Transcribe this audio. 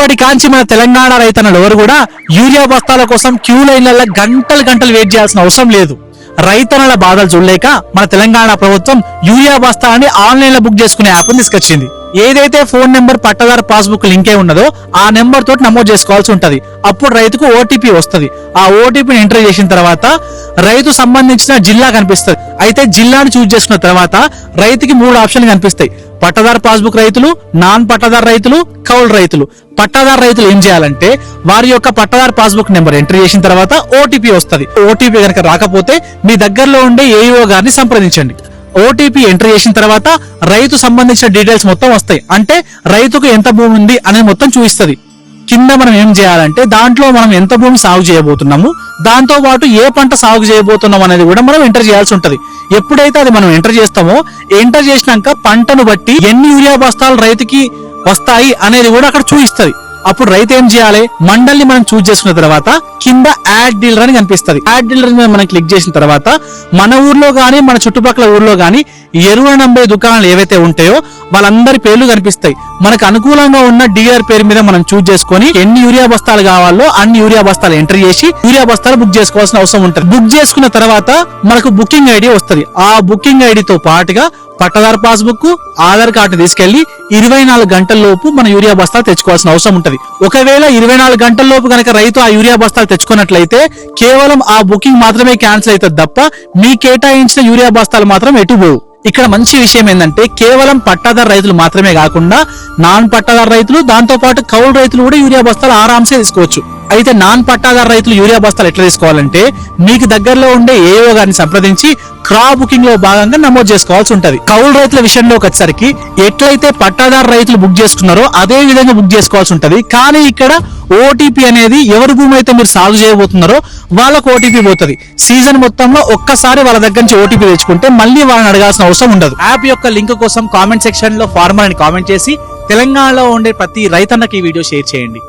ఇప్పటి కాంచి మన తెలంగాణ రైతన్నలు ఎవరు కూడా యూరియా బస్తాల కోసం క్యూ లైన్లలో గంటలు వెయిట్ చేయాల్సిన అవసరం లేదు. రైతన్నల బాధలు చూడలేక మన తెలంగాణ ప్రభుత్వం యూరియా బస్తాలని ఆన్లైన్ లో బుక్ చేసుకునే యాప్ తీసుకొచ్చింది. ఏదైతే ఫోన్ నెంబర్ పట్టదారు పాస్బుక్ లింకే ఉన్నదో ఆ నెంబర్ తోటి నమోదు చేసుకోవాల్సి ఉంటది. అప్పుడు రైతుకు ఓటీపీ వస్తుంది. ఆ ఓటీపీని ఎంటర్ చేసిన తర్వాత రైతు సంబంధించిన జిల్లా కనిపిస్తుంది. అయితే జిల్లాను చూజ్ చేసుకున్న తర్వాత రైతుకి 3 ఆప్షన్లు కనిపిస్తాయి. పట్టదారు పాస్బుక్ రైతులు, నాన్ పట్టదారు రైతులు, కౌలు రైతులు. పట్టాదారు రైతులు ఏం చేయాలంటే వారి యొక్క పట్టదారు పాస్బుక్ నెంబర్ ఎంటర్ చేసిన తర్వాత ఓటీపీ వస్తుంది. ఓటీపీ కనుక రాకపోతే మీ దగ్గరలో ఉండే ఏఈఓ గారిని సంప్రదించండి. ఓటీపీ ఎంటర్ చేసిన తర్వాత రైతు సంబంధించిన డీటెయిల్స్ మొత్తం వస్తాయి. అంటే రైతుకు ఎంత భూమి ఉంది అనేది మొత్తం చూపిస్తుంది. కింద మనం ఏం చేయాలంటే దాంట్లో మనం ఎంత భూమి సాగు చేయబోతున్నాము, దాంతో పాటు ఏ పంట సాగు చేయబోతున్నాం అనేది కూడా మనం ఎంటర్ చేయాల్సి ఉంటది. ఎప్పుడైతే అది మనం ఎంటర్ చేస్తామో ఎంటర్ చేసినాక పంటను బట్టి ఎన్ని యూరియా బస్తాలు రైతుకి వస్తాయి అనేది కూడా అక్కడ చూపిస్తుంది. అప్పుడు రైతు ఏం చేయాలి, మండల్ని మనం చూజ్ చేసుకున్న తర్వాత కింద యాడ్ డీలర్ అని కనిపిస్తుంది. యాడ్ డీలర్ మీద మనం క్లిక్ చేసిన తర్వాత మన ఊర్లో గానీ మన చుట్టుపక్కల ఊర్లో గానీ ఎరువుల నంబే దుకాణాలు ఏవైతే ఉంటాయో వాళ్ళందరి పేర్లు కనిపిస్తాయి. మనకు అనుకూలంగా ఉన్న డీలర్ పేరు మీద మనం చూజ్ చేసుకొని ఎన్ని యూరియా బస్తాలు కావాలో అన్ని యూరియా బస్తాలు ఎంటర్ చేసి యూరియా బస్తాలు బుక్ చేసుకోవాల్సిన అవసరం ఉంటుంది. బుక్ చేసుకున్న తర్వాత మనకు బుకింగ్ ఐడి వస్తుంది. ఆ బుకింగ్ ఐడితో పాటుగా పట్టదారు పాస్బుక్, ఆధార్ కార్డు తీసుకెళ్లి 24 గంటల లోపు మన యూరియా బస్తాలు తెచ్చుకోవాల్సిన అవసరం ఉంటది. ఒకవేళ 24 గంటల లోపు కనుక రైతు ఆ యూరియా బస్తాలు తెచ్చుకున్నట్లయితే కేవలం ఆ బుకింగ్ మాత్రమే క్యాన్సిల్ అవుతుంది తప్ప మీ కేటాయించిన యూరియా బస్తాలు మాత్రం ఎటు పోవు. ఇక్కడ మంచి విషయం ఏంటంటే కేవలం పట్టాదారు రైతులు మాత్రమే కాకుండా నాన్ పట్టాదారు రైతులు, దాంతో పాటు కౌలు రైతులు కూడా యూరియా బస్తాలు ఆరాంసే తీసుకోవచ్చు. అయితే నాన్ పట్టాదారు రైతులు యూరియా బస్తాలు ఎట్లా తీసుకోవాలంటే మీకు దగ్గరలో ఉండే ఏఓ గారిని సంప్రదించి క్రాప్ బుకింగ్ లో భాగంగా నమోదు చేసుకోవాల్సి ఉంటది. కౌలు రైతుల విషయంలోకి వచ్చేసరికి ఎట్లయితే పట్టాదారు రైతులు బుక్ చేసుకున్నారో అదే విధంగా బుక్ చేసుకోవాల్సి ఉంటది. కానీ ఇక్కడ ఓటీపీ అనేది ఎవరి భూమి అయితే మీరు సాగు చేయబోతున్నారో వాళ్ళకు ఓటీపీ పోతుంది. సీజన్ మొత్తంలో ఒక్కసారి వాళ్ళ దగ్గర నుంచి ఓటీపీ తెచ్చుకుంటే మళ్ళీ వాళ్ళని అడగాల్సిన అవసరం ఉండదు. యాప్ యొక్క లింక్ కోసం కామెంట్ సెక్షన్ లో ఫార్మర్ అని కామెంట్ చేసి తెలంగాణలో ఉండే ప్రతి రైతన్నకి ఈ వీడియో షేర్ చేయండి.